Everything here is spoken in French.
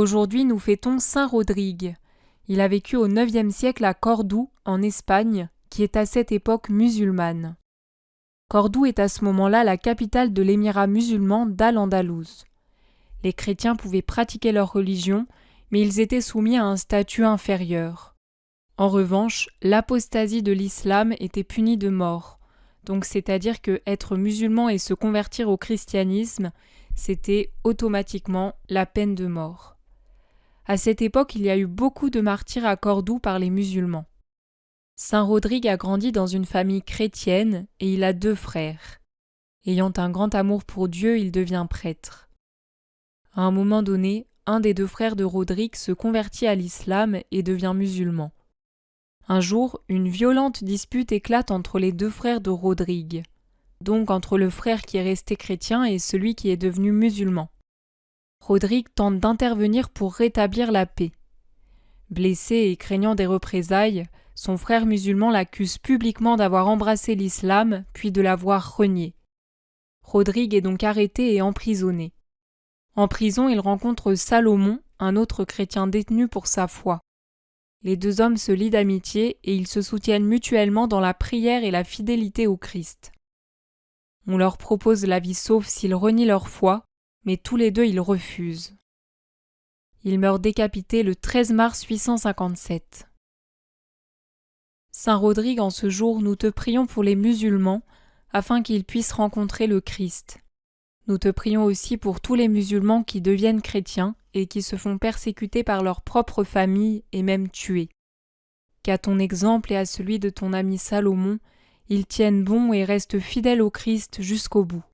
Aujourd'hui, nous fêtons Saint Rodrigue. Il a vécu au IXe siècle à Cordoue, en Espagne, qui est à cette époque musulmane. Cordoue est à ce moment-là la capitale de l'émirat musulman d'Al-Andalouse. Les chrétiens pouvaient pratiquer leur religion, mais ils étaient soumis à un statut inférieur. En revanche, l'apostasie de l'islam était punie de mort, donc c'est-à-dire que être musulman et se convertir au christianisme, c'était automatiquement la peine de mort. À cette époque, il y a eu beaucoup de martyrs à Cordoue par les musulmans. Saint Rodrigue a grandi dans une famille chrétienne et il a 2 frères. Ayant un grand amour pour Dieu, il devient prêtre. À un moment donné, un des 2 frères de Rodrigue se convertit à l'islam et devient musulman. Un jour, une violente dispute éclate entre les 2 frères de Rodrigue, donc entre le frère qui est resté chrétien et celui qui est devenu musulman. Rodrigue tente d'intervenir pour rétablir la paix. Blessé et craignant des représailles, son frère musulman l'accuse publiquement d'avoir embrassé l'islam puis de l'avoir renié. Rodrigue est donc arrêté et emprisonné. En prison, il rencontre Salomon, un autre chrétien détenu pour sa foi. Les 2 hommes se lient d'amitié et ils se soutiennent mutuellement dans la prière et la fidélité au Christ. On leur propose la vie sauve s'ils renient leur foi, mais tous les 2 ils refusent. Ils meurent décapités le 13 mars 857. Saint Rodrigue, en ce jour, nous te prions pour les musulmans, afin qu'ils puissent rencontrer le Christ. Nous te prions aussi pour tous les musulmans qui deviennent chrétiens et qui se font persécuter par leur propre famille et même tuer. Qu'à ton exemple et à celui de ton ami Salomon, ils tiennent bon et restent fidèles au Christ jusqu'au bout.